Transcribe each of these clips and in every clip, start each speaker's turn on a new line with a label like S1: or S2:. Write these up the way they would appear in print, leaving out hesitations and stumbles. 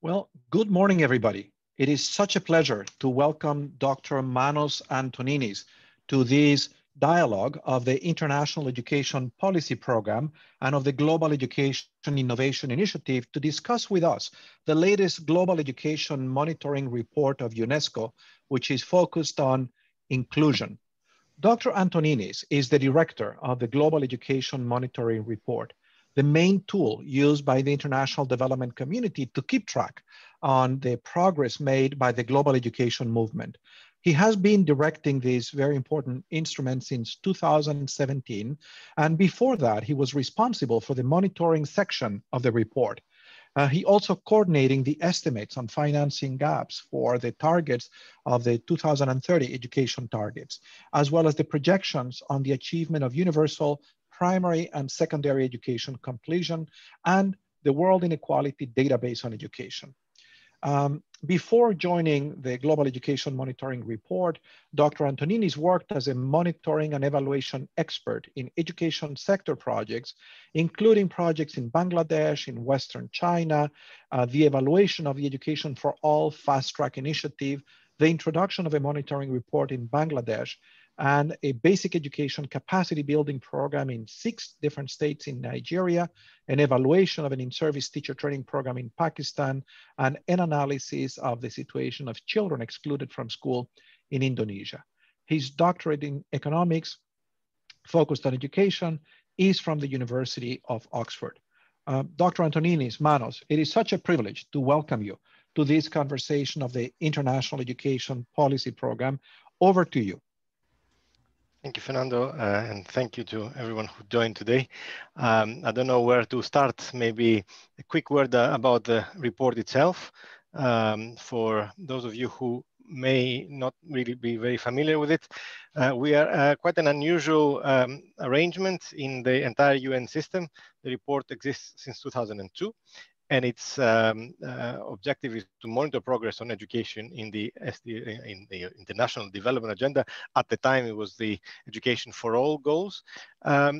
S1: Well, good morning, everybody. It is such a pleasure to welcome Dr. Manos Antoninis to this dialogue of the International Education Policy Program and of the Global Education Innovation Initiative to discuss with us the latest Global Education Monitoring Report of UNESCO, which is focused on inclusion. Dr. Antoninis is the director of the Global Education Monitoring Report, the main tool used by the international development community to keep track on the progress made by the global education movement. He has been directing this very important instrument since 2017, and before that, he was responsible for the monitoring section of the report. He also coordinating the estimates on financing gaps for the targets of the 2030 education targets, as well as the projections on the achievement of universal primary and secondary education completion and the World Inequality Database on Education. Before joining the Global Education Monitoring Report, Dr. Antoninis worked as a monitoring and evaluation expert in education sector projects, including projects in Bangladesh, in Western China, the evaluation of the Education for All Fast Track Initiative, the introduction of a monitoring report in Bangladesh, and a basic education capacity building program in 6 different states in Nigeria, an evaluation of an in-service teacher training program in Pakistan, and an analysis of the situation of children excluded from school in Indonesia. His doctorate in economics, focused on education, is from the University of Oxford. Dr. Antoninis, Manos, it is such a privilege to welcome you to this conversation of the International Education Policy Program. Over to you.
S2: Thank you, Fernando, and thank you to everyone who joined today. I don't know where to start. Maybe a quick word about the report itself. For those of you who may not really be very familiar with it, we are quite an unusual arrangement in the entire UN system. The report exists since 2002. And its objective is to monitor progress on education in the International Development Agenda. At the time, it was the Education for All goals.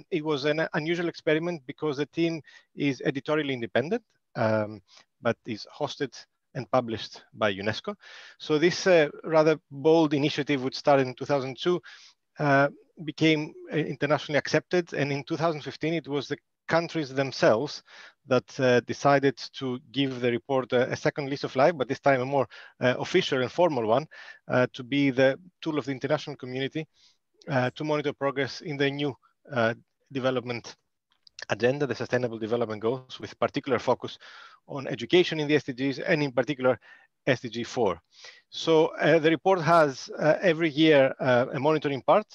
S2: It was an unusual experiment because the team is editorially independent, but is hosted and published by UNESCO. So this rather bold initiative, which started in 2002, became internationally accepted. And in 2015, it was the countries themselves that decided to give the report a second lease of life, but this time a more official and formal one, to be the tool of the international community to monitor progress in the new development agenda, the Sustainable Development Goals, with particular focus on education in the SDGs and in particular SDG 4. So the report has every year a monitoring part,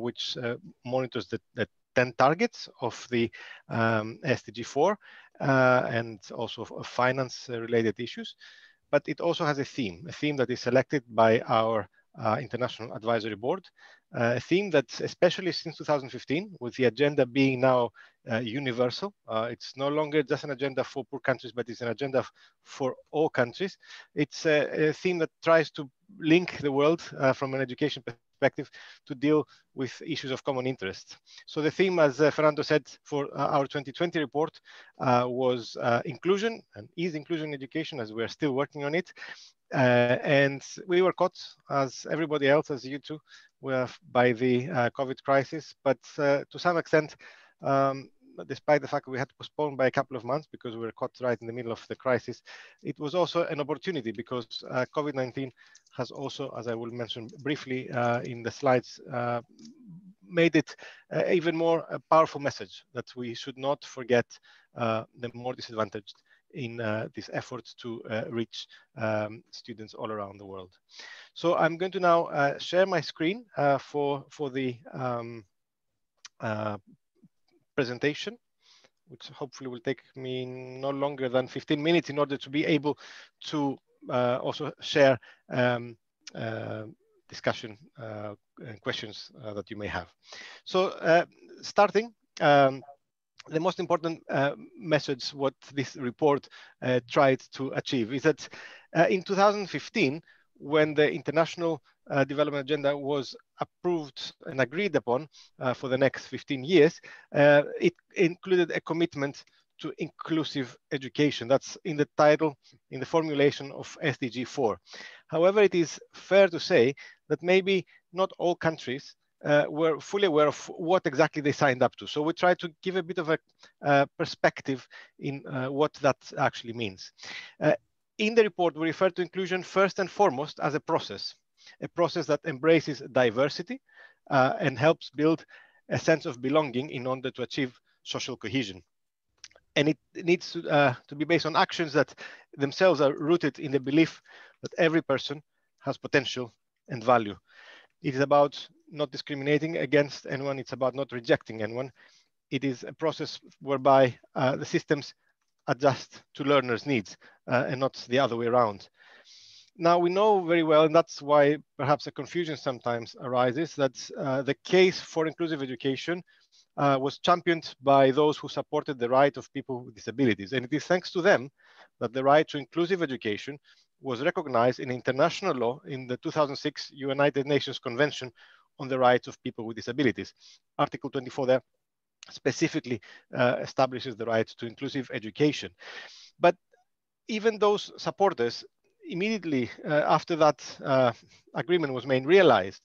S2: which monitors the 10 targets of the SDG 4 and also of finance-related issues. But it also has a theme that is selected by our International Advisory Board, a theme that, especially since 2015, with the agenda being now universal, it's no longer just an agenda for poor countries, but it's an agenda for all countries. It's a theme that tries to link the world from an education perspective to deal with issues of common interest. So the theme, as Fernando said, for our 2020 report was inclusion, and is inclusion in education, as we're still working on it. And we were caught, as everybody else, as you too, by the COVID crisis. But to some extent, despite the fact that we had to postpone by a couple of months because we were caught right in the middle of the crisis, it was also an opportunity because COVID-19 has also, as I will mention briefly in the slides, made it even more a powerful message that we should not forget the more disadvantaged in this effort to reach students all around the world. So I'm going to now share my screen for the presentation, which hopefully will take me no longer than 15 minutes in order to be able to also share discussion and questions that you may have. So starting, the most important message what this report tried to achieve is that in 2015, when the International Development Agenda was approved and agreed upon for the next 15 years, it included a commitment to inclusive education. That's in the title, in the formulation of SDG 4. However, it is fair to say that maybe not all countries were fully aware of what exactly they signed up to. So we try to give a bit of a perspective in what that actually means. In the report, we refer to inclusion first and foremost as a process that embraces diversity and helps build a sense of belonging in order to achieve social cohesion. And it needs to be based on actions that themselves are rooted in the belief that every person has potential and value. It is about not discriminating against anyone. It's about not rejecting anyone. It is a process whereby the systems adjust to learners' needs and not the other way around. Now, we know very well, and that's why perhaps a confusion sometimes arises, that the case for inclusive education was championed by those who supported the right of people with disabilities. And it is thanks to them that the right to inclusive education was recognized in international law in the 2006 United Nations Convention on the Rights of People with Disabilities. Article 24 there specifically establishes the right to inclusive education. But even those supporters, immediately after that agreement was made, realized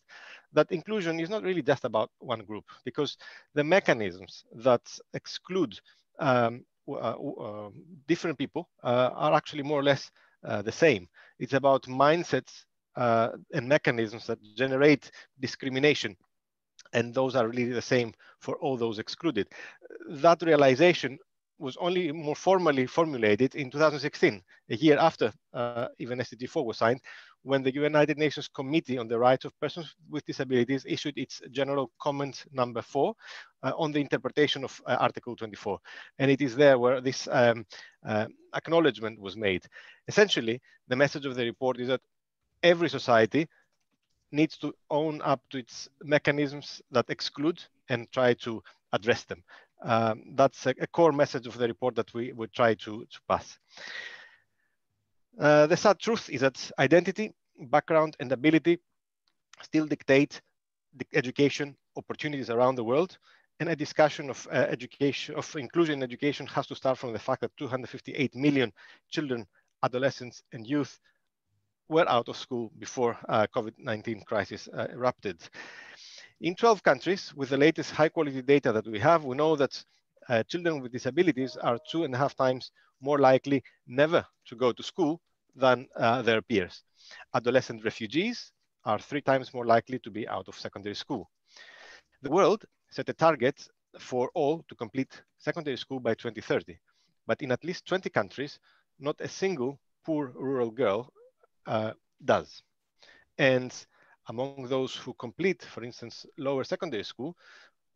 S2: that inclusion is not really just about one group, because the mechanisms that exclude different people are actually more or less the same. It's about mindsets and mechanisms that generate discrimination, and those are really the same for all those excluded. That realization was only more formally formulated in 2016, a year after even SDG 4 was signed, when the United Nations Committee on the Rights of Persons with Disabilities issued its General Comment number 4 on the interpretation of Article 24. And it is there where this acknowledgement was made. Essentially, the message of the report is that every society needs to own up to its mechanisms that exclude and try to address them. That's a core message of the report that we would try to pass. The sad truth is that identity, background, and ability still dictate the education opportunities around the world. And a discussion of inclusion in education has to start from the fact that 258 million children, adolescents, and youth were out of school before COVID-19 crisis erupted. In 12 countries, with the latest high-quality data that we have, we know that children with disabilities are 2.5 times more likely never to go to school than their peers. Adolescent refugees are 3 times more likely to be out of secondary school. The world set a target for all to complete secondary school by 2030. But in at least 20 countries, not a single poor rural girl does. And among those who complete, for instance, lower secondary school,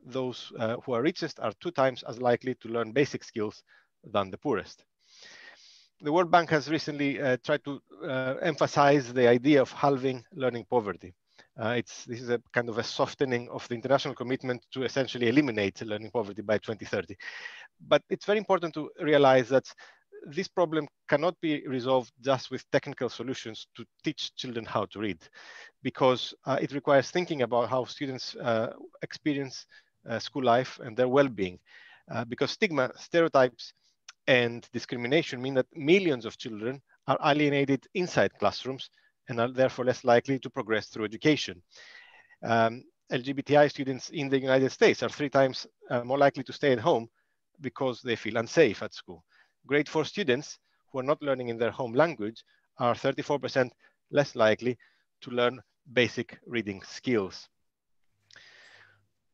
S2: those who are richest are 2 times as likely to learn basic skills than the poorest. The World Bank has recently tried to emphasize the idea of halving learning poverty. This is a kind of a softening of the international commitment to essentially eliminate learning poverty by 2030. But it's very important to realize that this problem cannot be resolved just with technical solutions to teach children how to read, because it requires thinking about how students experience school life and their well-being. Because stigma, stereotypes, and discrimination mean that millions of children are alienated inside classrooms and are therefore less likely to progress through education. LGBTI students in the United States are 3 times more likely to stay at home because they feel unsafe at school. Grade 4 students who are not learning in their home language are 34% less likely to learn basic reading skills.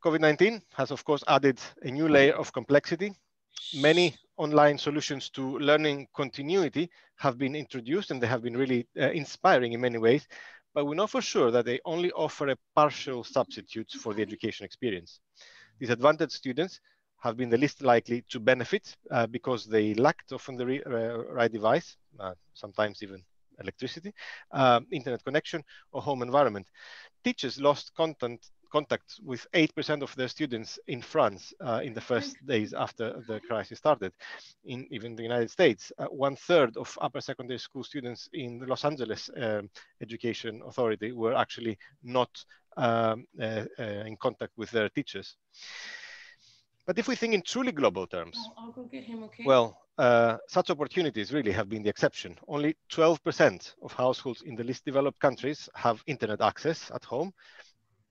S2: COVID-19 has, of course, added a new layer of complexity. Many online solutions to learning continuity have been introduced, and they have been really inspiring in many ways, but we know for sure that they only offer a partial substitute for the education experience. Disadvantaged students have been the least likely to benefit because they lacked often the right device, sometimes even electricity, internet connection, or home environment. Teachers lost contact with 8% of their students in France in the first days after the crisis started. In even the United States, 1/3 of upper secondary school students in the Los Angeles Education Authority were actually not in contact with their teachers. But if we think in truly global terms,
S3: I'll go get him, okay?
S2: well, such opportunities really have been the exception. Only 12% of households in the least developed countries have internet access at home,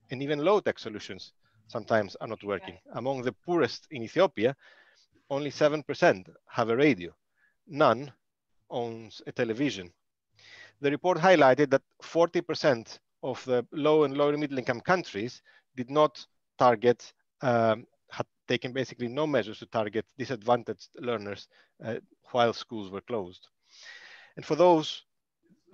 S2: and even low-tech solutions sometimes are not working.
S3: Right.
S2: Among the poorest in Ethiopia, only 7% have a radio. None owns a television. The report highlighted that 40% of the low and lower middle income countries did not target, had taken basically no measures to target disadvantaged learners while schools were closed. And for those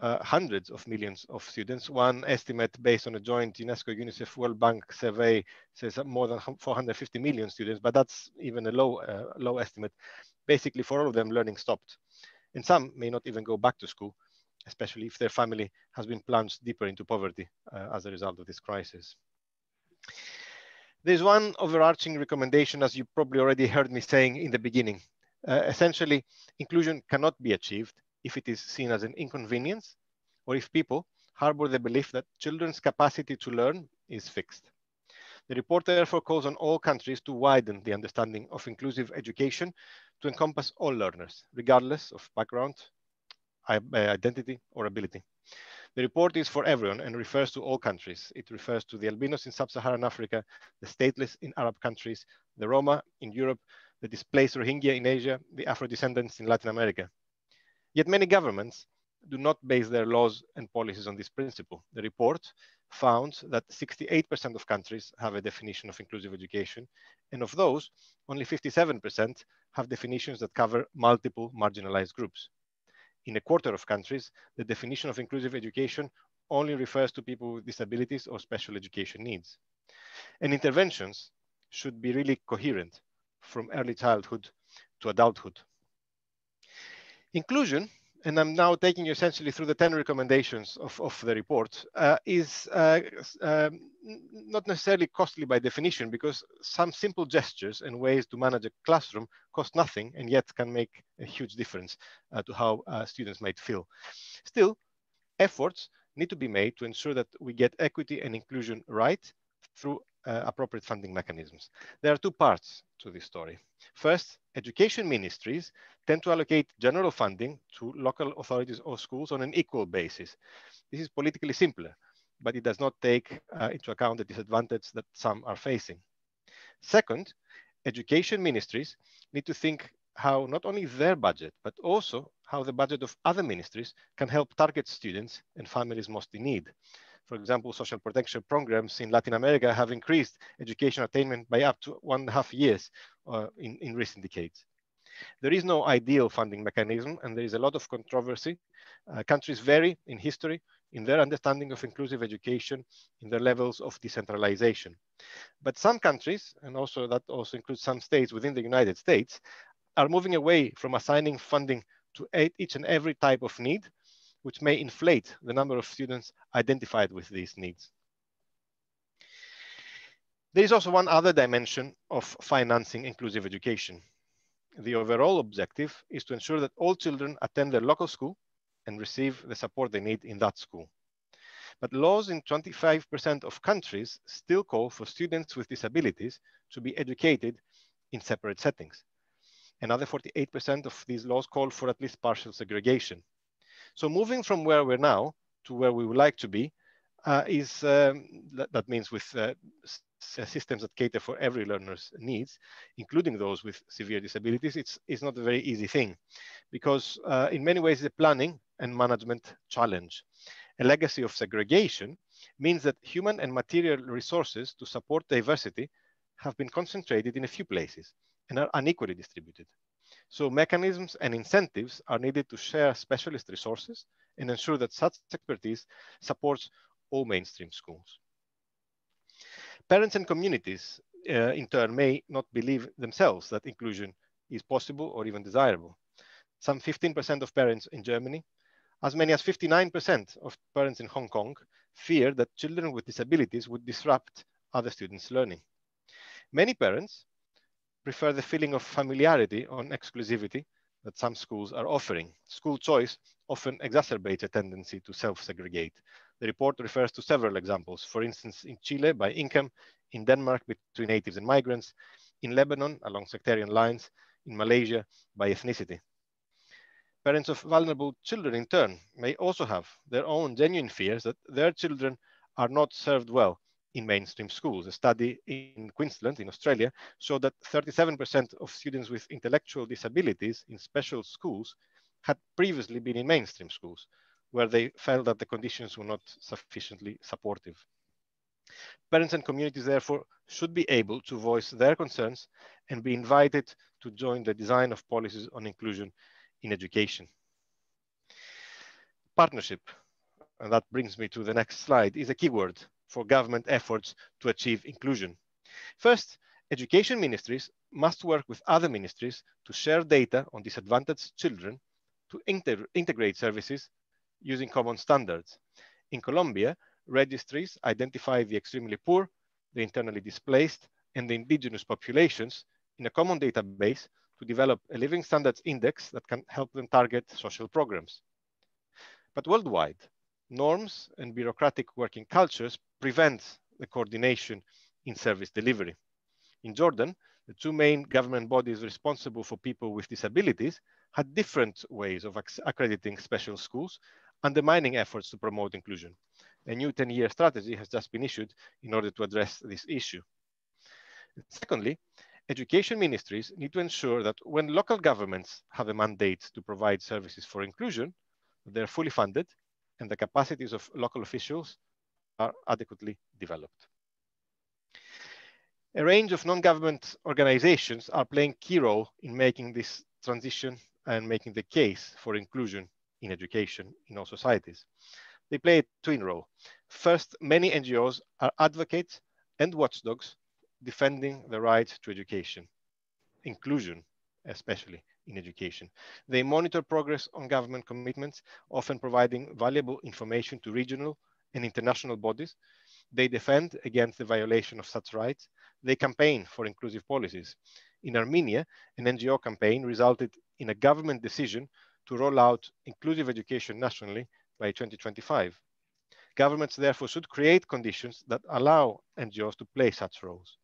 S2: hundreds of millions of students, one estimate based on a joint UNESCO UNICEF World Bank survey says that more than 450 million students, but that's even a low estimate. Basically, for all of them, learning stopped. And some may not even go back to school, especially if their family has been plunged deeper into poverty as a result of this crisis. There's one overarching recommendation, as you probably already heard me saying in the beginning. Essentially, inclusion cannot be achieved if it is seen as an inconvenience or if people harbor the belief that children's capacity to learn is fixed. The report therefore calls on all countries to widen the understanding of inclusive education to encompass all learners, regardless of background, identity, or ability. The report is for everyone and refers to all countries. It refers to the albinos in sub-Saharan Africa, the stateless in Arab countries, the Roma in Europe, the displaced Rohingya in Asia, the Afro-descendants in Latin America. Yet many governments do not base their laws and policies on this principle. The report found that 68% of countries have a definition of inclusive education, and of those, only 57% have definitions that cover multiple marginalized groups. In a quarter of countries, the definition of inclusive education only refers to people with disabilities or special education needs. And interventions should be really coherent from early childhood to adulthood. Inclusion, and I'm now taking you essentially through the 10 recommendations of the report, is not necessarily costly by definition, because some simple gestures and ways to manage a classroom cost nothing and yet can make a huge difference to how students might feel. Still, efforts need to be made to ensure that we get equity and inclusion right through appropriate funding mechanisms. There are two parts to this story. First, education ministries tend to allocate general funding to local authorities or schools on an equal basis. This is politically simpler, but it does not take into account the disadvantage that some are facing. Second, education ministries need to think how not only their budget, but also how the budget of other ministries can help target students and families most in need. For example, social protection programs in Latin America have increased education attainment by up to 1.5 years in recent decades. There is no ideal funding mechanism, and there is a lot of controversy. Countries vary in history, in their understanding of inclusive education, in their levels of decentralization. But some countries, and also that also includes some states within the United States, are moving away from assigning funding to each and every type of need, which may inflate the number of students identified with these needs. There is also one other dimension of financing inclusive education. The overall objective is to ensure that all children attend their local school and receive the support they need in that school. But laws in 25% of countries still call for students with disabilities to be educated in separate settings. Another 48% of these laws call for at least partial segregation. So moving from where we're now to where we would like to be that means with systems that cater for every learner's needs, including those with severe disabilities, it's not a very easy thing, because in many ways it's a planning and management challenge. A legacy of segregation means that human and material resources to support diversity have been concentrated in a few places and are unequally distributed. So mechanisms and incentives are needed to share specialist resources and ensure that such expertise supports all mainstream schools. Parents and communities, in turn, may not believe themselves that inclusion is possible or even desirable. Some 15% of parents in Germany, as many as 59% of parents in Hong Kong, fear that children with disabilities would disrupt other students' learning. Many parents prefer the feeling of familiarity on exclusivity that some schools are offering. School choice often exacerbates a tendency to self-segregate. The report refers to several examples, for instance, in Chile by income, in Denmark between natives and migrants, in Lebanon along sectarian lines, in Malaysia by ethnicity. Parents of vulnerable children, in turn, may also have their own genuine fears that their children are not served well in mainstream schools. A study in Queensland, in Australia, showed that 37% of students with intellectual disabilities in special schools had previously been in mainstream schools, where they felt that the conditions were not sufficiently supportive. Parents and communities, therefore, should be able to voice their concerns and be invited to join the design of policies on inclusion in education. Partnership, and that brings me to the next slide, is a keyword for government efforts to achieve inclusion. First, education ministries must work with other ministries to share data on disadvantaged children to integrate services using common standards. In Colombia, registries identify the extremely poor, the internally displaced, and the indigenous populations in a common database to develop a living standards index that can help them target social programs. But worldwide, norms and bureaucratic working cultures prevent the coordination in service delivery. In Jordan, the two main government bodies responsible for people with disabilities had different ways of accrediting special schools, undermining efforts to promote inclusion. A new 10-year strategy has just been issued in order to address this issue. Secondly, education ministries need to ensure that when local governments have a mandate to provide services for inclusion, they're fully funded and the capacities of local officials are adequately developed. A range of non-government organizations are playing a key role in making this transition and making the case for inclusion in education in all societies. They play a twin role. First, many NGOs are advocates and watchdogs defending the right to education, inclusion, especially in education. They monitor progress on government commitments, often providing valuable information to regional and international bodies. They defend against the violation of such rights. They campaign for inclusive policies. In Armenia, an NGO campaign resulted in a government decision to roll out inclusive education nationally by 2025. Governments therefore should create conditions that allow NGOs to play such roles.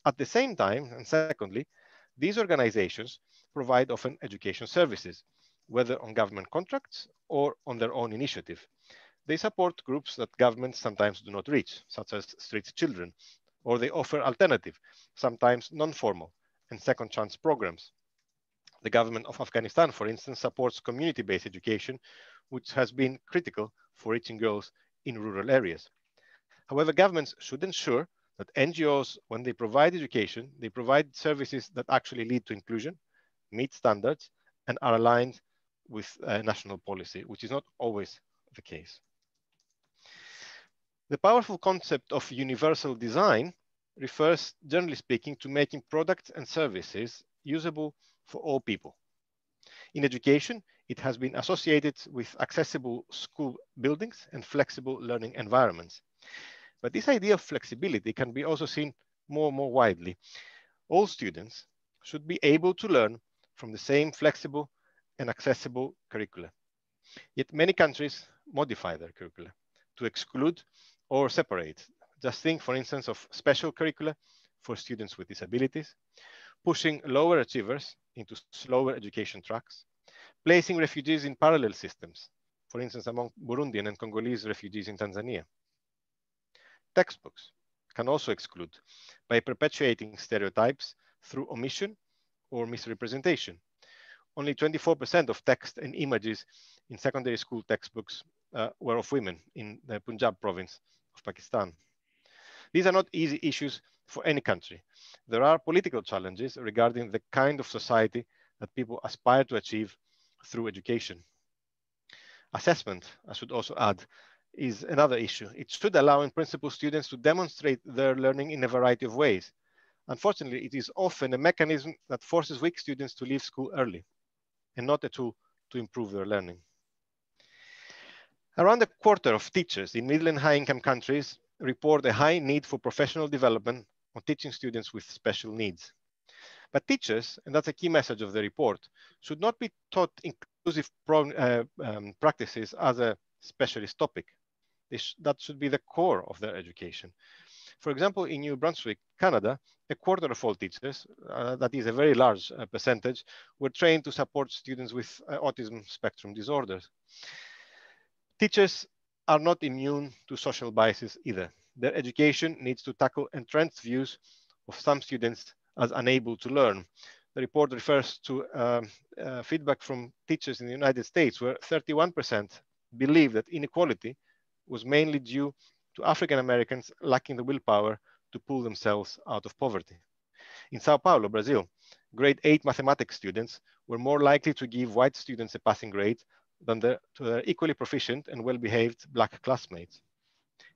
S2: At the same time, and secondly, these organizations provide often education services, whether on government contracts or on their own initiative. They support groups that governments sometimes do not reach, such as street children, or they offer alternative, sometimes non-formal, and second chance programs. The government of Afghanistan, for instance, supports community-based education, which has been critical for reaching girls in rural areas. However, governments should ensure that NGOs, when they provide education, they provide services that actually lead to inclusion, meet standards, and are aligned with national policy, which is not always the case. The powerful concept of universal design refers, generally speaking, to making products and services usable for all people. In education, it has been associated with accessible school buildings and flexible learning environments. But this idea of flexibility can be also seen more and more widely. All students should be able to learn from the same flexible and accessible curricula. Yet many countries modify their curricula to exclude or separate. Just think, for instance, of special curricula for students with disabilities, pushing lower achievers into slower education tracks, placing refugees in parallel systems, for instance, among Burundian and Congolese refugees in Tanzania. Textbooks can also exclude by perpetuating stereotypes through omission or misrepresentation. Only 24% of text and images in secondary school textbooks were of women in the Punjab province of Pakistan. These are not easy issues for any country. There are political challenges regarding the kind of society that people aspire to achieve through education. Assessment, I should also add, is another issue. It should allow, in principle, students to demonstrate their learning in a variety of ways. Unfortunately, it is often a mechanism that forces weak students to leave school early and not a tool to improve their learning. Around a quarter of teachers in middle and high-income countries report a high need for professional development on teaching students with special needs. But teachers, and that's a key message of the report, should not be taught inclusive practices as a specialist topic. That should be the core of their education. For example, in New Brunswick, Canada, a quarter of all teachers, that is a very large percentage, were trained to support students with autism spectrum disorders. Teachers are not immune to social biases either. Their education needs to tackle entrenched views of some students as unable to learn. The report refers to feedback from teachers in the United States, where 31% believe that inequality was mainly due to African Americans lacking the willpower to pull themselves out of poverty. In Sao Paulo, Brazil, grade 8 mathematics students were more likely to give white students a passing grade than to their equally proficient and well-behaved black classmates.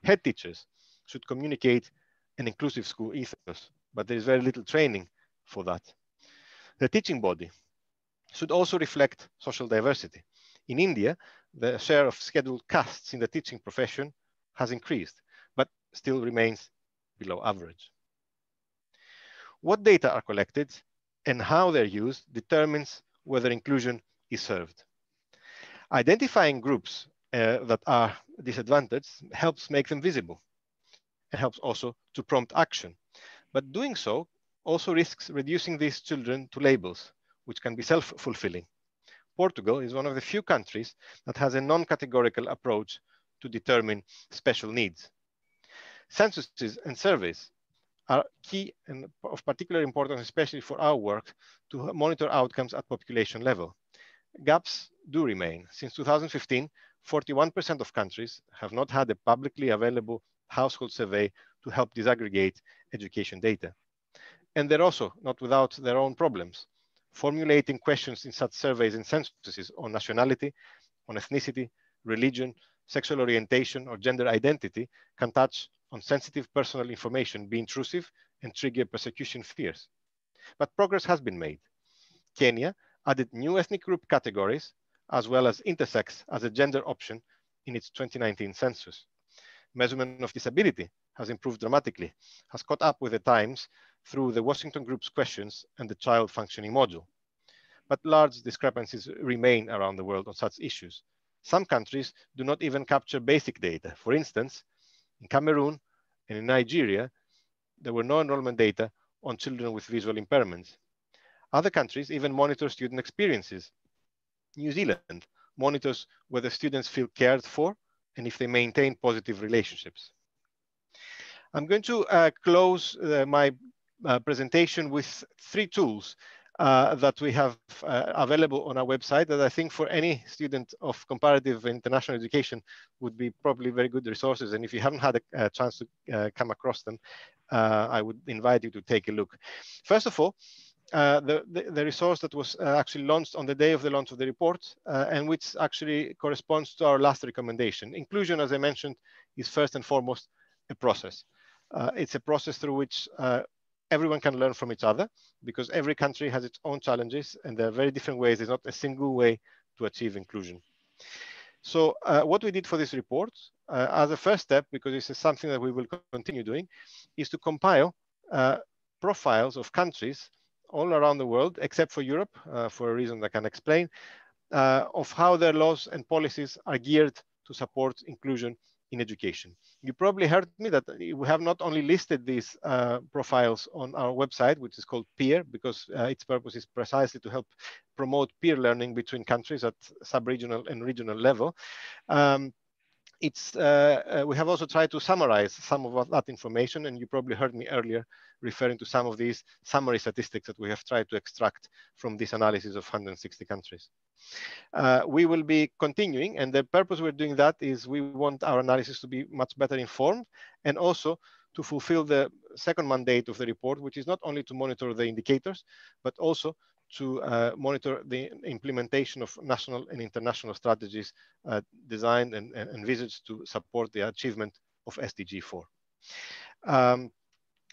S2: Head teachers should communicate an inclusive school ethos, but there is very little training for that. The teaching body should also reflect social diversity. In India, the share of scheduled castes in the teaching profession has increased, but still remains below average. What data are collected and how they're used determines whether inclusion is served. Identifying groups that are disadvantaged helps make them visible and helps also to prompt action. But doing so also risks reducing these children to labels, which can be self-fulfilling. Portugal is one of the few countries that has a non-categorical approach to determine special needs. Censuses and surveys are key and of particular importance, especially for our work, to monitor outcomes at population level. Gaps do remain. Since 2015, 41% of countries have not had a publicly available household survey to help disaggregate education data. And they're also not without their own problems. Formulating questions in such surveys and censuses on nationality, on ethnicity, religion, sexual orientation, or gender identity can touch on sensitive personal information, be intrusive, and trigger persecution fears. But progress has been made. Kenya added new ethnic group categories, as well as intersex as a gender option in its 2019 census. Measurement of disability has improved dramatically, has caught up with the times through the Washington Group's questions and the child functioning module. But large discrepancies remain around the world on such issues. Some countries do not even capture basic data. For instance, in Cameroon and in Nigeria, there were no enrollment data on children with visual impairments. Other countries even monitor student experiences. New Zealand monitors whether students feel cared for and if they maintain positive relationships. I'm going to close my presentation with 3 tools that we have available on our website that I think for any student of comparative international education would be probably very good resources. And if you haven't had a chance to come across them, I would invite you to take a look. First of all, the resource that was actually launched on the day of the launch of the report and which actually corresponds to our last recommendation. Inclusion, as I mentioned, is first and foremost a process. It's a process through which everyone can learn from each other because every country has its own challenges and there are very different ways. There's not a single way to achieve inclusion. So what we did for this report as a first step, because this is something that we will continue doing, is to compile profiles of countries all around the world, except for Europe, for a reason I can explain, of how their laws and policies are geared to support inclusion in education. You probably heard me that we have not only listed these profiles on our website, which is called Peer, because its purpose is precisely to help promote peer learning between countries at sub-regional and regional level. We have also tried to summarize some of that information, and you probably heard me earlier referring to some of these summary statistics that we have tried to extract from this analysis of 160 countries. We will be continuing, and the purpose we're doing that is we want our analysis to be much better informed and also to fulfill the second mandate of the report, which is not only to monitor the indicators, but also to monitor the implementation of national and international strategies designed and envisaged to support the achievement of SDG 4.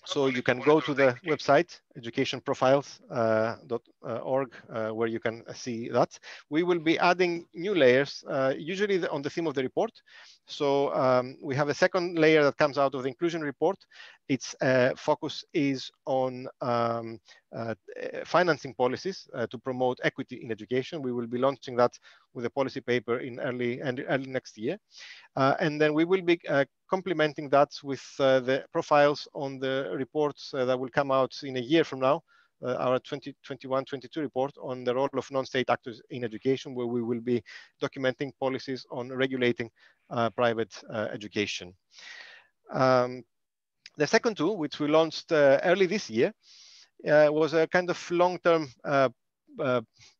S2: So you can go to the website educationprofiles.org, where you can see that. We will be adding new layers, usually on the theme of the report. So we have a second layer that comes out of the inclusion report. Its focus is on financing policies to promote equity in education. We will be launching that with a policy paper in early next year. And then we will be complementing that with the profiles on the reports that will come out in a year from now, our 2021-22 report on the role of non-state actors in education, where we will be documenting policies on regulating private education. The second tool, which we launched early this year, was a kind of long-term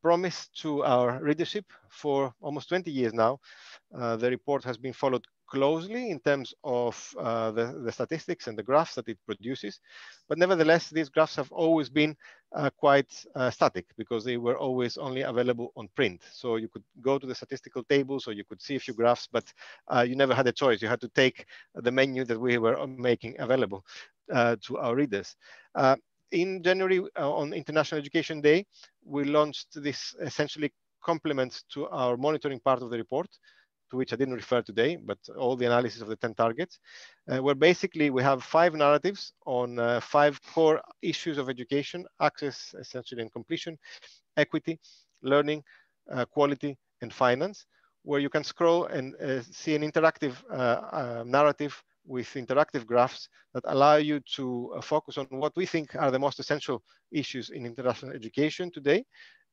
S2: promise to our readership for almost 20 years now. The report has been followed closely in terms of the statistics and the graphs that it produces. But nevertheless, these graphs have always been quite static, because they were always only available on print. So you could go to the statistical tables, or you could see a few graphs, but you never had a choice. You had to take the menu that we were making available to our readers. In January, on International Education Day, we launched this essentially complement to our monitoring part of the report, to which I didn't refer today, but all the analysis of the 10 targets, where basically we have 5 narratives on 5 core issues of education: access, essentially, and completion, equity, learning, quality, and finance, where you can scroll and see an interactive narrative with interactive graphs that allow you to focus on what we think are the most essential issues in international education today,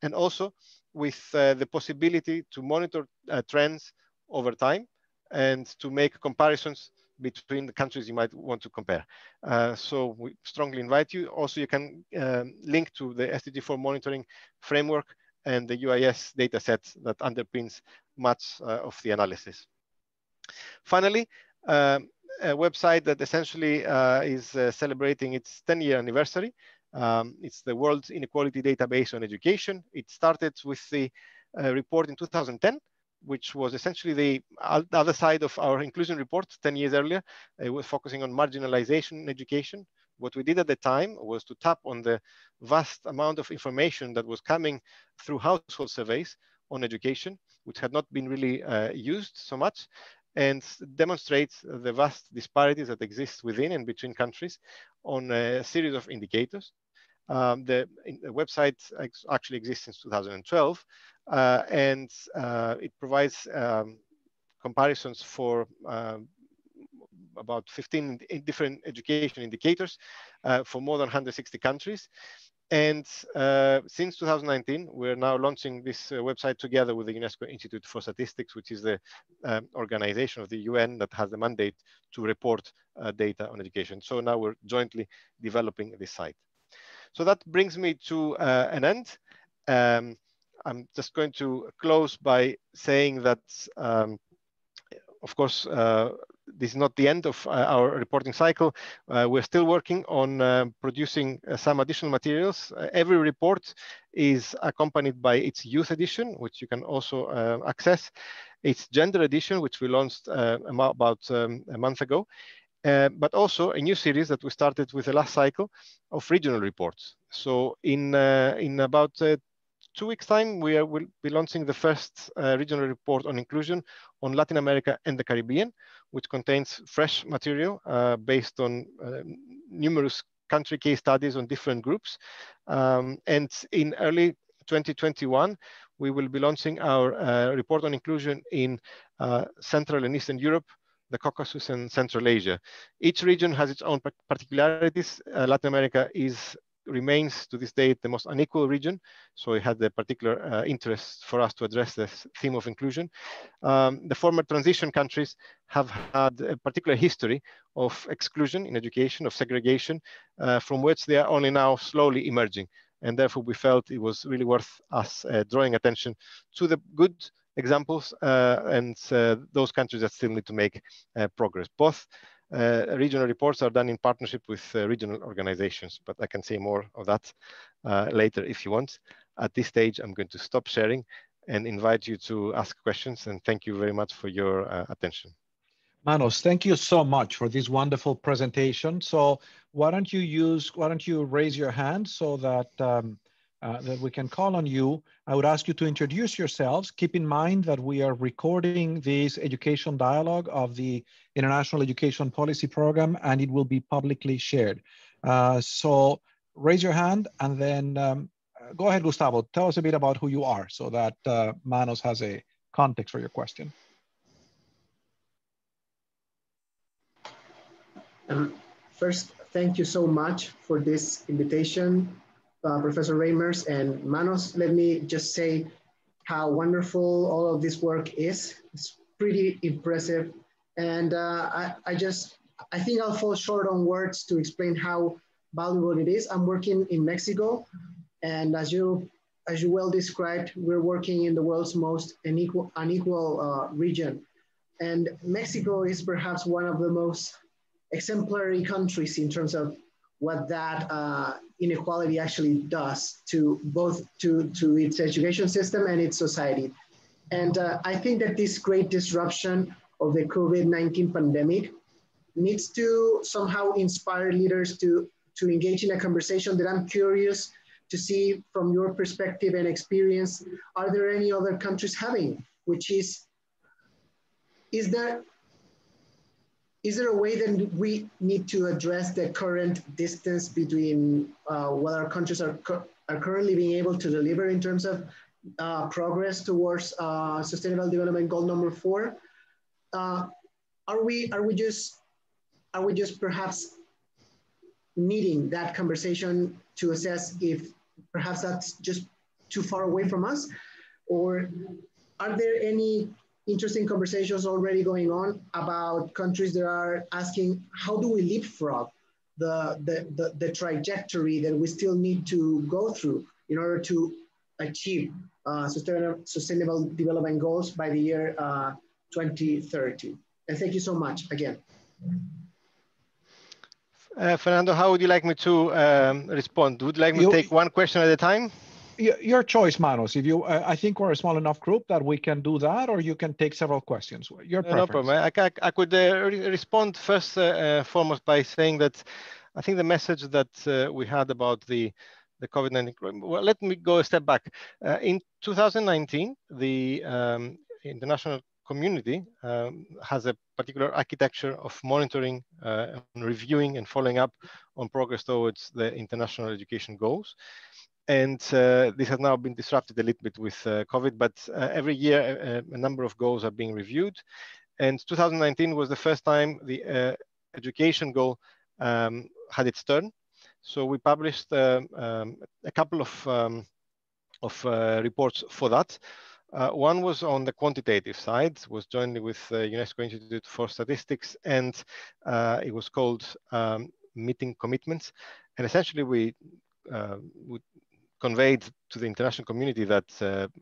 S2: and also with the possibility to monitor trends over time and to make comparisons between the countries you might want to compare. So we strongly invite you. Also, you can link to the SDG4 monitoring framework and the UIS data set that underpins much of the analysis. Finally, a website that essentially is celebrating its 10-year anniversary. It's the World Inequality Database on Education. It started with the report in 2010, which was essentially the other side of our inclusion report 10 years earlier. It was focusing on marginalization in education. What we did at the time was to tap on the vast amount of information that was coming through household surveys on education, which had not been really used so much, and demonstrate the vast disparities that exist within and between countries on a series of indicators. The website actually exists since 2012, and it provides comparisons for about 15 different education indicators for more than 160 countries. And since 2019, we're now launching this website together with the UNESCO Institute for Statistics, which is the organization of the UN that has the mandate to report data on education. So now we're jointly developing this site. So that brings me to an end. I'm just going to close by saying that, of course, this is not the end of our reporting cycle. We're still working on producing some additional materials. Every report is accompanied by its youth edition, which you can also access, its gender edition, which we launched about a month ago, but also a new series that we started with the last cycle of regional reports. So in about 2 weeks' time, we will be launching the first regional report on inclusion on Latin America and the Caribbean, which contains fresh material based on numerous country case studies on different groups. And in early 2021, we will be launching our report on inclusion in Central and Eastern Europe, the Caucasus, and Central Asia. Each region has its own particularities. Latin America remains to this date the most unequal region, so it had the particular interest for us to address the theme of inclusion. The former transition countries have had a particular history of exclusion in education, of segregation, from which they are only now slowly emerging. And therefore, we felt it was really worth us drawing attention to the good examples and those countries that still need to make progress. Both regional reports are done in partnership with regional organizations, but I can say more of that later if you want. At this stage, I'm going to stop sharing and invite you to ask questions, and thank you very much for your attention.
S1: Manos, thank you so much for this wonderful presentation. So why don't you raise your hand so that that we can call on you. I would ask you to introduce yourselves. Keep in mind that we are recording this education dialogue of the International Education Policy Program, and it will be publicly shared. So raise your hand, and then go ahead, Gustavo. Tell us a bit about who you are so that Manos has a context for your question.
S3: First, thank you so much for this invitation, Professor Reimers and Manos. Let me just say how wonderful all of this work is. It's pretty impressive. And I think I'll fall short on words to explain how valuable it is. I'm working in Mexico, and as you well described, we're working in the world's most unequal region. And Mexico is perhaps one of the most exemplary countries in terms of what that inequality actually does to both to its education system and its society. And I think that this great disruption of the COVID-19 pandemic needs to somehow inspire leaders to engage in a conversation that I'm curious to see from your perspective and experience. Are there any other countries having, which is there a way that we need to address the current distance between what our countries are currently being able to deliver in terms of progress towards Sustainable Development Goal number 4? Are we just perhaps needing that conversation to assess if perhaps that's just too far away from us? Or are there any interesting conversations already going on about countries that are asking, how do we leapfrog the trajectory that we still need to go through in order to achieve sustainable development goals by the year 2030? And thank you so much again.
S2: Fernando, how would you like me to respond? Would you like me to take one question at a time?
S1: Your choice, Manos. If you, I think we're a small enough group that we can do that, or you can take several questions. Your preference.
S2: No problem. I could respond first foremost by saying that I think the message that we had about the COVID-19. Well, let me go a step back. In 2019, the international community has a particular architecture of monitoring, reviewing, and following up on progress towards the international education goals. And this has now been disrupted a little bit with COVID, but every year a number of goals are being reviewed. And 2019 was the first time the education goal had its turn. So we published a couple of reports for that. One was on the quantitative side, was jointly with UNESCO Institute for Statistics, and it was called Meeting Commitments. And essentially we conveyed to the international community that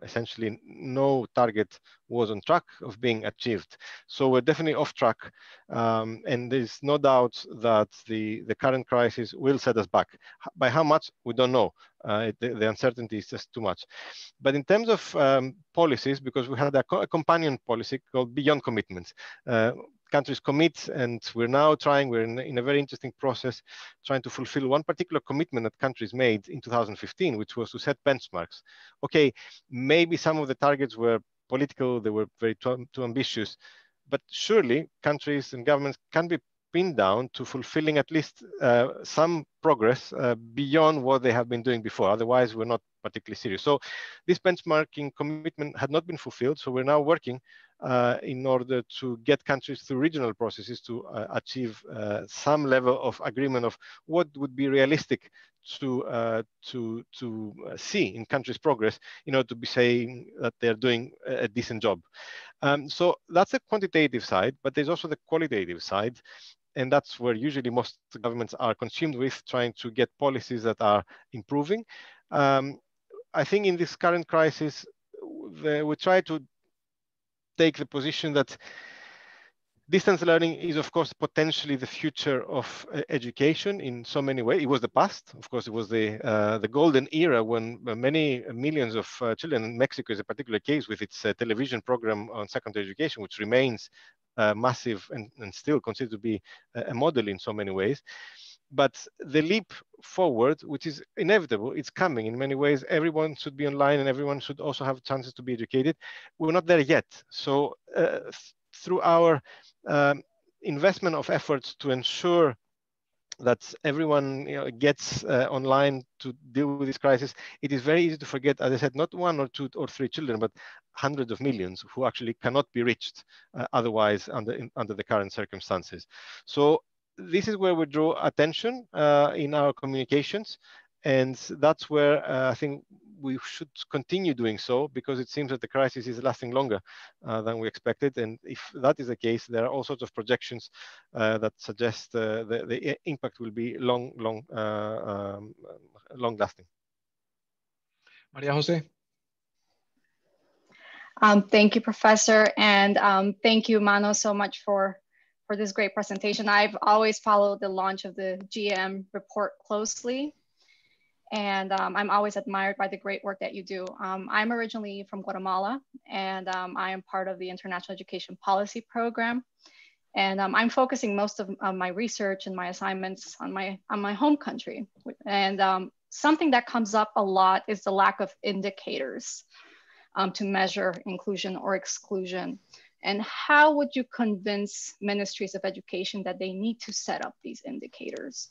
S2: essentially no target was on track of being achieved. So we're definitely off track. And there's no doubt that the current crisis will set us back. By how much, we don't know. The uncertainty is just too much. But in terms of policies, because we had a companion policy called Beyond Commitments, countries commit, and we're now we're in a very interesting process, trying to fulfill one particular commitment that countries made in 2015, which was to set benchmarks. Okay, maybe some of the targets were political, they were very too ambitious, but surely countries and governments can be pinned down to fulfilling at least some progress beyond what they have been doing before. Otherwise, we're not particularly serious. So this benchmarking commitment had not been fulfilled. So we're now working in order to get countries through regional processes to achieve some level of agreement of what would be realistic to see in countries' progress in order to be saying that they're doing a decent job. So that's the quantitative side, but there's also the qualitative side. And that's where usually most governments are consumed with, trying to get policies that are improving. I think in this current crisis, we try to take the position that distance learning is, of course, potentially the future of education in so many ways. It was the past. Of course, it was the golden era when many millions of children, in Mexico is a particular case with its television program on secondary education, which remains massive and still considered to be a model in so many ways. But the leap forward, which is inevitable, it's coming in many ways. Everyone should be online and everyone should also have chances to be educated. We're not there yet. So through our investment of efforts to ensure that everyone gets online to deal with this crisis, it is very easy to forget, as I said, not 1 or 2 or 3 children, but hundreds of millions who actually cannot be reached otherwise under the current circumstances. So this is where we draw attention in our communications. And that's where I think we should continue doing so, because it seems that the crisis is lasting longer than we expected. And if that is the case, there are all sorts of projections that suggest the impact will be long lasting.
S1: Maria Jose?
S4: Thank you, Professor. And thank you, Mano, so much for this great presentation. I've always followed the launch of the GM report closely. And I'm always admired by the great work that you do. I'm originally from Guatemala, and I am part of the International Education Policy Program. And I'm focusing most of my research and my assignments on my home country. And something that comes up a lot is the lack of indicators to measure inclusion or exclusion. And how would you convince ministries of education that they need to set up these indicators?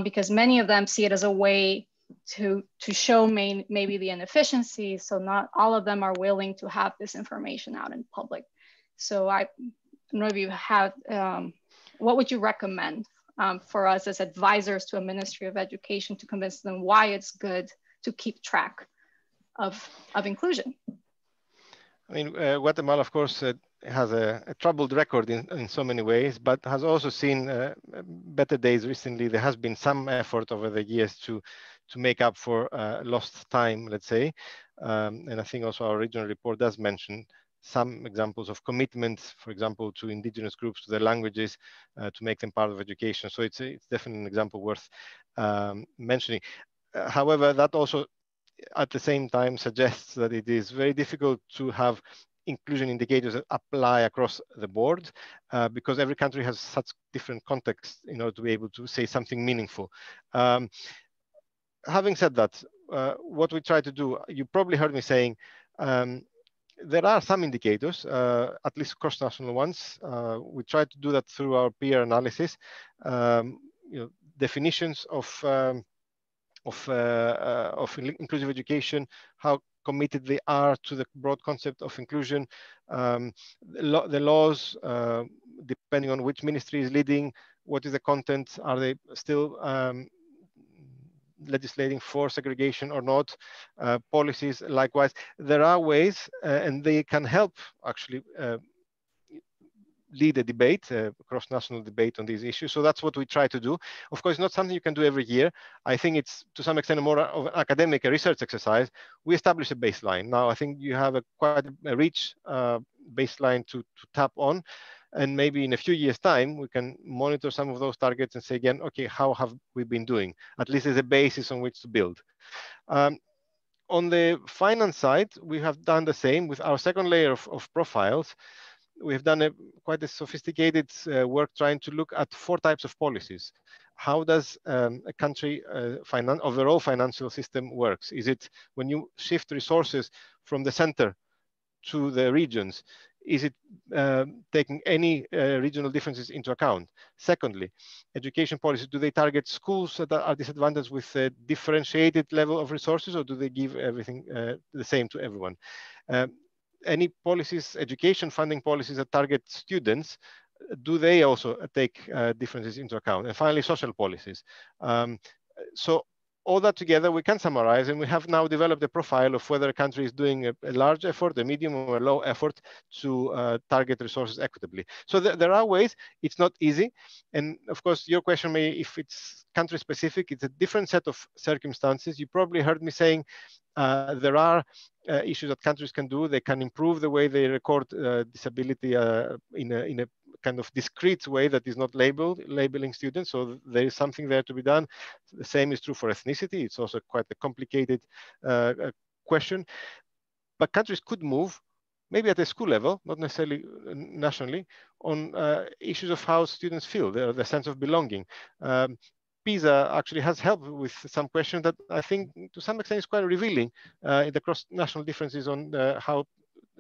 S4: Because many of them see it as a way to show maybe the inefficiencies. So not all of them are willing to have this information out in public. So I don't know if you have, what would you recommend for us as advisors to a Ministry of Education to convince them why it's good to keep track of inclusion?
S2: I mean, Guatemala, of course, has a troubled record in so many ways, but has also seen better days recently. There has been some effort over the years to make up for lost time, let's say. And I think also our regional report does mention some examples of commitment, for example, to indigenous groups, to their languages, to make them part of education. So it's definitely an example worth mentioning. However, that also at the same time suggests that it is very difficult to have inclusion indicators that apply across the board because every country has such different contexts in order to be able to say something meaningful. Having said that, what we try to do, you probably heard me saying, there are some indicators, at least cross-national ones. We try to do that through our peer analysis, definitions of inclusive education, how committed they are to the broad concept of inclusion, the laws, depending on which ministry is leading, what is the content, are they still legislating for segregation or not, policies likewise. There are ways and they can help actually lead a debate, a cross-national debate on these issues. So that's what we try to do. Of course, not something you can do every year. I think it's to some extent more of an academic research exercise. We establish a baseline. Now, I think you have quite a rich baseline to tap on. And maybe in a few years' time, we can monitor some of those targets and say again, okay, how have we been doing? At least as a basis on which to build. On the finance side, we have done the same with our second layer of profiles. We've done quite a sophisticated work trying to look at 4 types of policies. How does a country overall financial system works? Is it when you shift resources from the center to the regions? Is it taking any regional differences into account? Secondly, education policies, do they target schools that are disadvantaged with a differentiated level of resources, or do they give everything the same to everyone? Any policies, education funding policies that target students, do they also take differences into account? And finally, social policies. So all that together, we can summarize, and we have now developed a profile of whether a country is doing a large effort, a medium or a low effort to target resources equitably. So there are ways. It's not easy. And of course, your question may, if it's country specific, it's a different set of circumstances. You probably heard me saying there are issues that countries can do. They can improve the way they record disability in a kind of discrete way that is not labeling students. So there is something there to be done. The same is true for ethnicity. It's also quite a complicated question. But countries could move maybe at a school level, not necessarily nationally, on issues of how students feel, their sense of belonging. PISA actually has helped with some questions that I think to some extent is quite revealing in the cross-national differences on how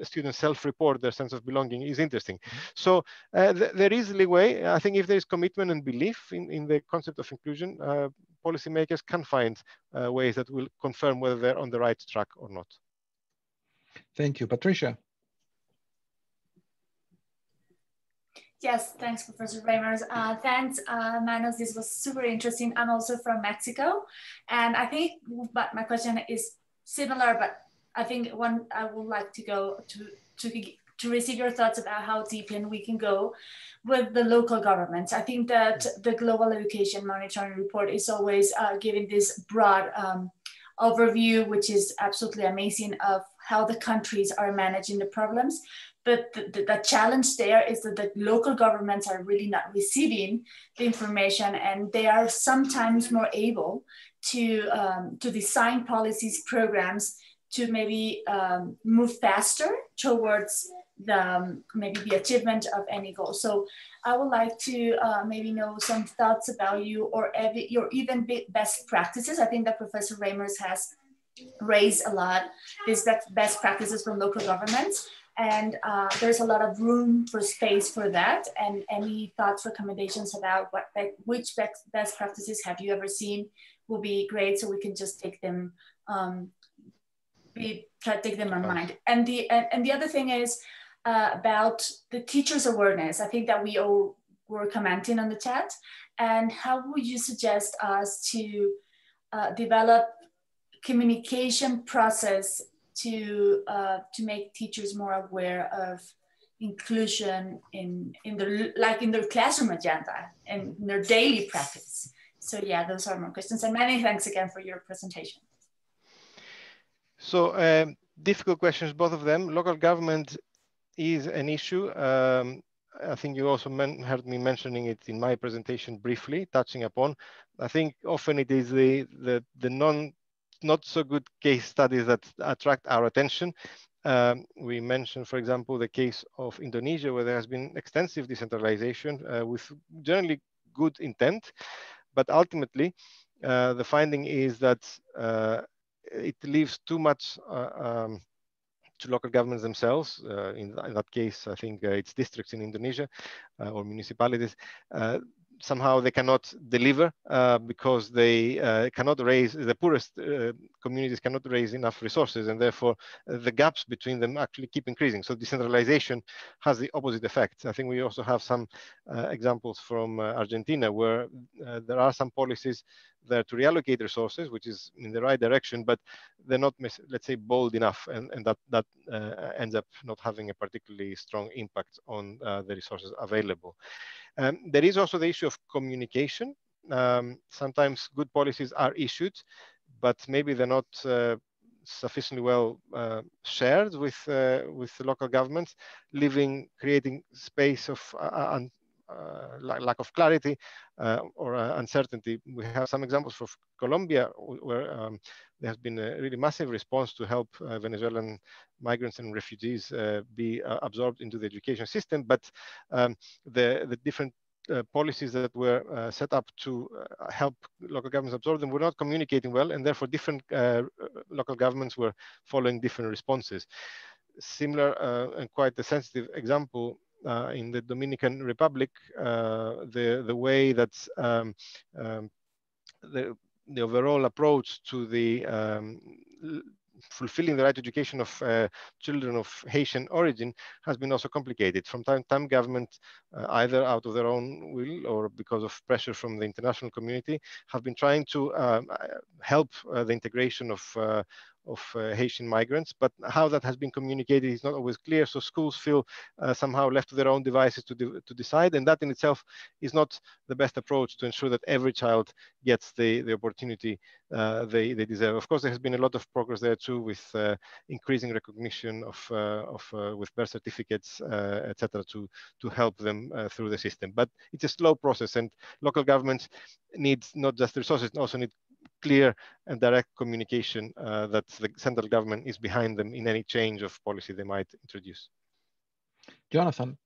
S2: students self-report their sense of belonging is interesting. So there is leeway. I think if there is commitment and belief in the concept of inclusion, policymakers can find ways that will confirm whether they're on the right track or not.
S1: Thank you. Patricia.
S5: Yes, thanks, Professor Reimers. Thanks, Manos. This was super interesting. I'm also from Mexico. And I think, but my question is similar, but I think one I would like to go to receive your thoughts about how deep in we can go with the local governments. I think that the Global Education Monitoring Report is always giving this broad overview, which is absolutely amazing, of how the countries are managing the problems. But the challenge there is that the local governments are really not receiving the information, and they are sometimes more able to design policies, programs to maybe move faster towards maybe the achievement of any goal. So I would like to maybe know some thoughts about you, or your even best practices. I think that Professor Reimers has raised a lot these best practices from local governments. And there's a lot of room for space for that. And any thoughts, recommendations about which best practices have you ever seen will be great, so we can just take them, try to take them in mind. And the other thing is about the teachers' awareness. I think that we all were commenting on the chat. And how would you suggest us to develop communication process to make teachers more aware of inclusion in their classroom agenda and in their daily practice? So yeah, those are my questions. And many thanks again for your presentation.
S2: So difficult questions, both of them. Local government is an issue. I think you also heard me mentioning it in my presentation briefly, touching upon. I think often it is the not so good case studies that attract our attention. We mentioned, for example, the case of Indonesia, where there has been extensive decentralization with generally good intent, but ultimately the finding is that it leaves too much to local governments themselves. In that case, I think it's districts in Indonesia or municipalities. Somehow they cannot deliver because they cannot raise, the poorest communities cannot raise enough resources, and therefore the gaps between them actually keep increasing. So decentralization has the opposite effect. I think we also have some examples from Argentina, where there are some policies there to reallocate resources, which is in the right direction, but they're not, let's say, bold enough, and that ends up not having a particularly strong impact on the resources available. There is also the issue of communication. Sometimes good policies are issued, but maybe they're not sufficiently well shared with local governments, creating space of lack of clarity or uncertainty. We have some examples from Colombia where there has been a really massive response to help Venezuelan migrants and refugees be absorbed into the education system, but the different policies that were set up to help local governments absorb them were not communicating well, and therefore different local governments were following different responses. Similar and quite a sensitive example in the Dominican Republic, the way that the overall approach to the fulfilling the right to education of children of Haitian origin has been also complicated. From time to time, government, either out of their own will or because of pressure from the international community, have been trying to help the integration of Haitian migrants, but how that has been communicated is not always clear. So schools feel somehow left to their own devices to decide, and that in itself is not the best approach to ensure that every child gets the opportunity they deserve. Of course, there has been a lot of progress there too, with increasing recognition with birth certificates, etc., to help them through the system. But it's a slow process, and local governments need not just resources, also need clear and direct communication that the central government is behind them in any change of policy they might introduce.
S1: Jonathan.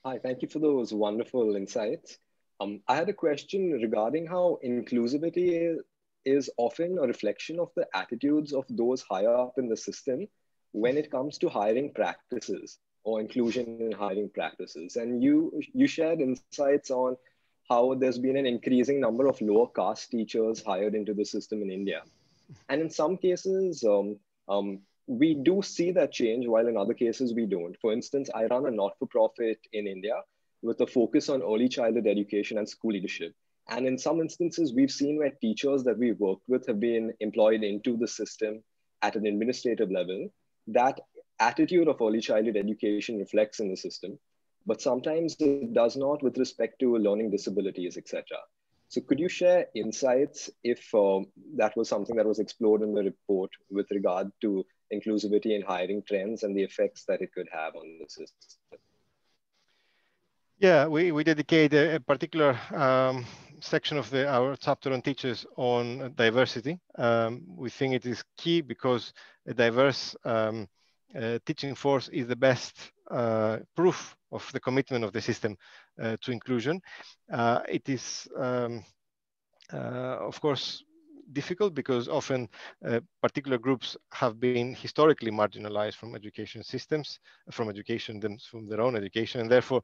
S6: Hi, thank you for those wonderful insights. I had a question regarding how inclusivity is often a reflection of the attitudes of those higher up in the system when it comes to hiring practices or inclusion in hiring practices. And you shared insights on how there's been an increasing number of lower caste teachers hired into the system in India. And in some cases, we do see that change, while in other cases we don't. For instance, I run a not-for-profit in India with a focus on early childhood education and school leadership. And in some instances, we've seen where teachers that we've worked with have been employed into the system at an administrative level. That attitude of early childhood education reflects in the system, but sometimes it does not with respect to learning disabilities, etc. So could you share insights if that was something that was explored in the report with regard to inclusivity in hiring trends and the effects that it could have on the system?
S2: Yeah, we dedicate a particular section of our chapter on teachers on diversity. We think it is key because a diverse teaching force is the best proof of the commitment of the system to inclusion. It is, of course, difficult because often particular groups have been historically marginalized from education systems, from their own education, and therefore,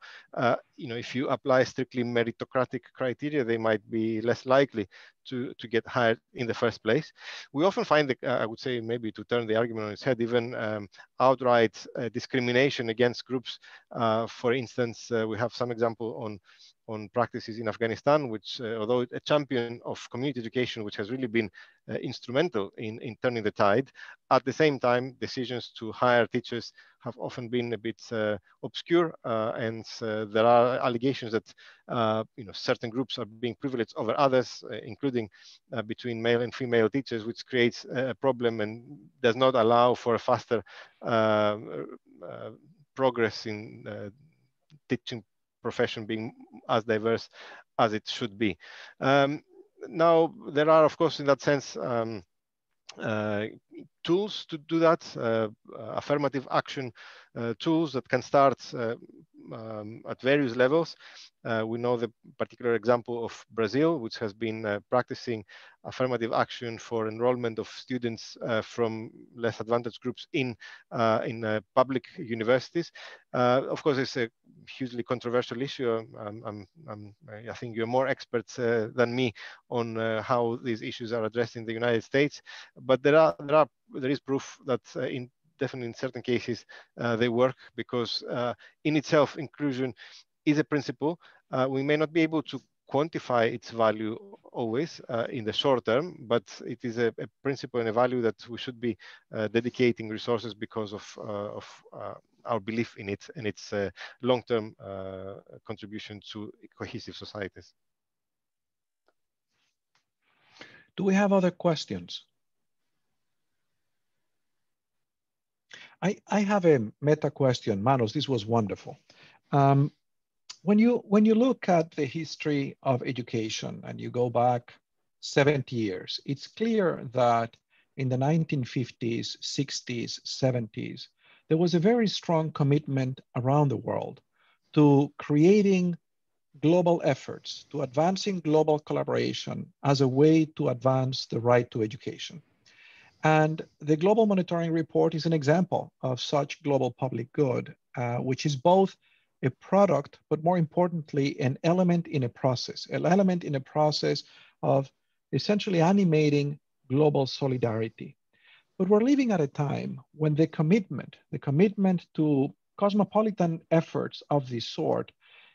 S2: if you apply strictly meritocratic criteria, they might be less likely to get hired in the first place. We often find that, I would say, maybe to turn the argument on its head, even outright discrimination against groups. For instance, we have some example on practices in Afghanistan, which, although a champion of community education, which has really been instrumental in turning the tide, at the same time, decisions to hire teachers have often been a bit obscure, and there are allegations that certain groups are being privileged over others, including between male and female teachers, which creates a problem and does not allow for a faster progress in teaching profession being as diverse as it should be. Now, there are, of course, in that sense, tools to do that, affirmative action tools that can start at various levels. We know the particular example of Brazil, which has been practicing affirmative action for enrollment of students from less advantaged groups in public universities. Of course, it's a hugely controversial issue. I think you're more experts than me on how these issues are addressed in the United States, but there is proof that definitely in certain cases they work, because in itself inclusion is a principle. We may not be able to quantify its value always in the short term, but it is a principle and a value that we should be dedicating resources because of our belief in it and its long-term contribution to cohesive societies.
S1: Do we have other questions? I have a meta question. Manos, this was wonderful. When you look at the history of education and you go back 70 years, it's clear that in the 1950s, 60s, 70s, there was a very strong commitment around the world to creating global efforts, to advancing global collaboration as a way to advance the right to education. And the Global Monitoring Report is an example of such global public good, which is both a product, but more importantly, an element in a process of essentially animating global solidarity. But we're living at a time when the commitment to cosmopolitan efforts of this sort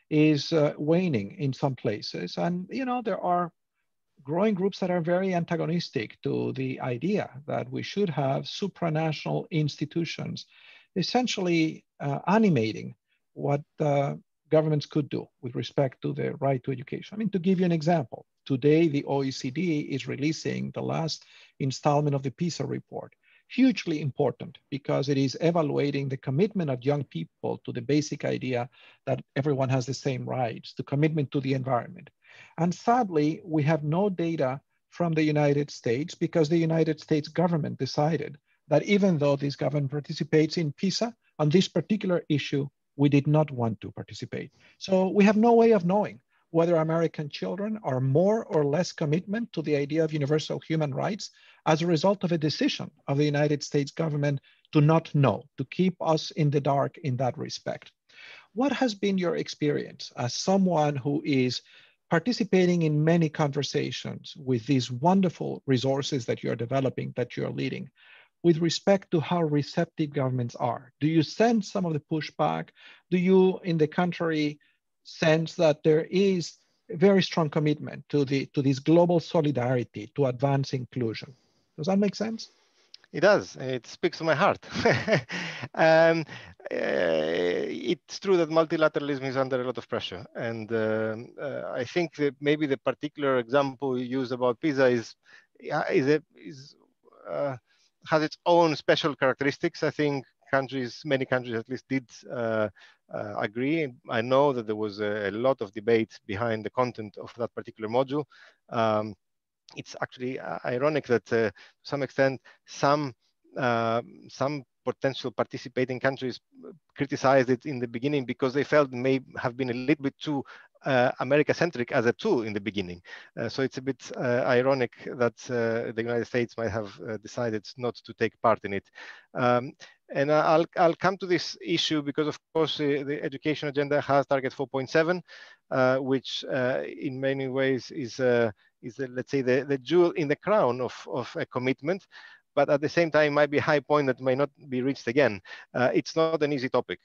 S1: is waning in some places. And there are growing groups that are very antagonistic to the idea that we should have supranational institutions essentially animating what governments could do with respect to the right to education. I mean, to give you an example, today the OECD is releasing the last installment of the PISA report. Hugely important because it is evaluating the commitment of young people to the basic idea that everyone has the same rights, the commitment to the environment. And sadly, we have no data from the United States because the United States government decided that even though this government participates in PISA, on this particular issue, we did not want to participate. So we have no way of knowing whether American children are more or less commitment to the idea of universal human rights as a result of a decision of the United States government to not know, to keep us in the dark in that respect. What has been your experience as someone who is participating in many conversations with these wonderful resources that you're developing, that you're leading, with respect to how receptive governments are? Do you sense some of the pushback? Do you, in the contrary, sense that there is a very strong commitment to this global solidarity to advance inclusion? Does that make sense?
S2: It does. It speaks to my heart. um, it's true that multilateralism is under a lot of pressure, and I think that maybe the particular example you use about PISA has its own special characteristics. I think many countries at least did agree. I know that there was a lot of debate behind the content of that particular module. It's actually ironic that to some extent some potential participating countries criticized it in the beginning because they felt it may have been a little bit too America-centric as a tool in the beginning. So it's a bit ironic that the United States might have decided not to take part in it. And I'll come to this issue because, of course, the education agenda has target 4.7, which in many ways is let's say the jewel in the crown of a commitment, but at the same time might be a high point that may not be reached again. It's not an easy topic.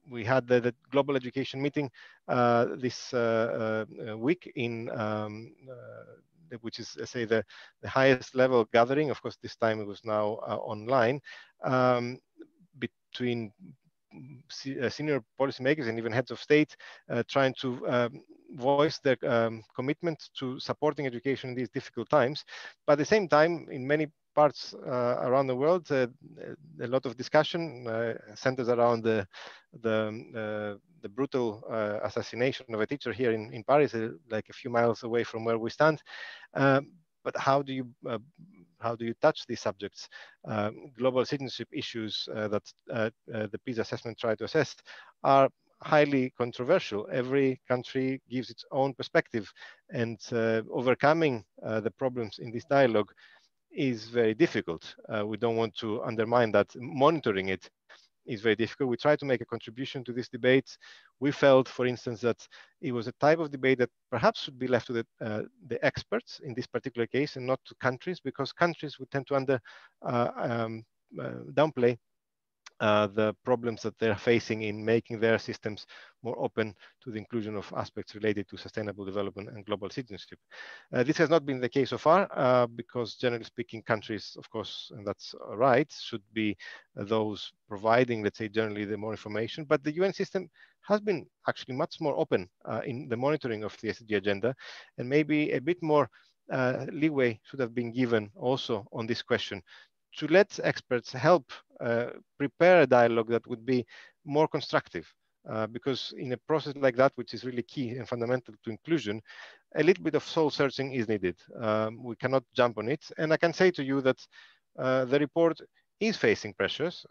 S2: We had the global education meeting this week in which is, let's say, the highest level gathering. Of course, this time it was now online, between senior policymakers and even heads of state trying to voice their commitment to supporting education in these difficult times. But at the same time, in many parts around the world, a lot of discussion centers around the brutal assassination of a teacher here in Paris, like a few miles away from where we stand. But how do you touch these subjects? Global citizenship issues that the PISA assessment tried to assess are highly controversial. Every country gives its own perspective, and overcoming the problems in this dialogue is very difficult. We don't want to undermine that. Monitoring it is very difficult. We try to make a contribution to this debate. We felt, for instance, that it was a type of debate that perhaps should be left to the experts in this particular case and not to countries, because countries would tend to downplay the problems that they're facing in making their systems more open to the inclusion of aspects related to sustainable development and global citizenship. This has not been the case so far because, generally speaking, countries, of course, and that's right, should be those providing, let's say, generally the more information. But the UN system has been actually much more open in the monitoring of the SDG agenda, and maybe a bit more leeway should have been given also on this question, to let experts help prepare a dialogue that would be more constructive. Because in a process like that, which is really key and fundamental to inclusion, a little bit of soul searching is needed. We cannot jump on it. And I can say to you that the report is facing pressures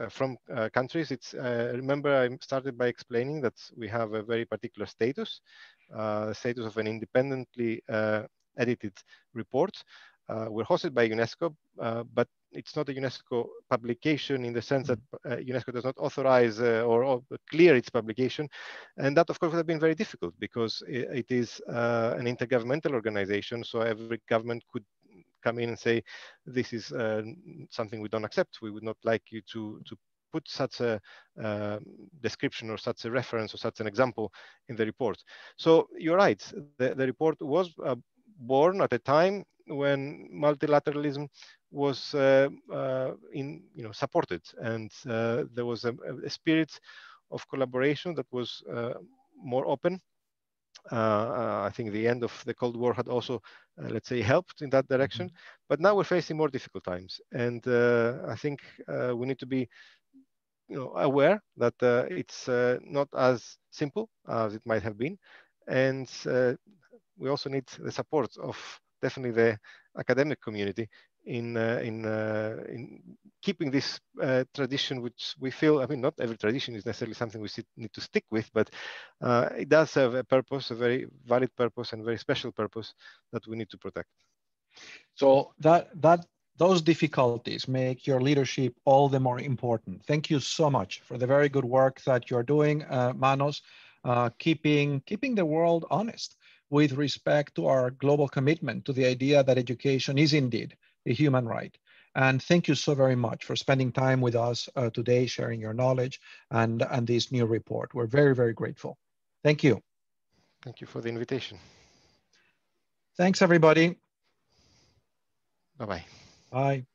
S2: from countries. Remember, I started by explaining that we have a very particular status, status of an independently edited report. We're hosted by UNESCO, but it's not a UNESCO publication in the sense that UNESCO does not authorize or clear its publication. And that, of course, would have been very difficult because it is an intergovernmental organization. So every government could come in and say, this is something we don't accept. We would not like you to put such a description or such a reference or such an example in the report. So you're right, the report was born at a time when multilateralism was supported, and there was a spirit of collaboration that was more open. I think the end of the Cold War had also, let's say, helped in that direction. But now we're facing more difficult times, and I think we need to be aware that it's not as simple as it might have been. And we also need the support of definitely the academic community in keeping this tradition, which we feel, I mean, not every tradition is necessarily something we need to stick with, but it does have a purpose, a very valid purpose and very special purpose that we need to protect.
S1: So those difficulties make your leadership all the more important. Thank you so much for the very good work that you're doing, Manos, keeping the world honest with respect to our global commitment to the idea that education is indeed a human right. And thank you so very much for spending time with us today, sharing your knowledge and this new report. We're very, very grateful. Thank you.
S2: Thank you for the invitation.
S1: Thanks, everybody.
S2: Bye-bye.
S1: Bye.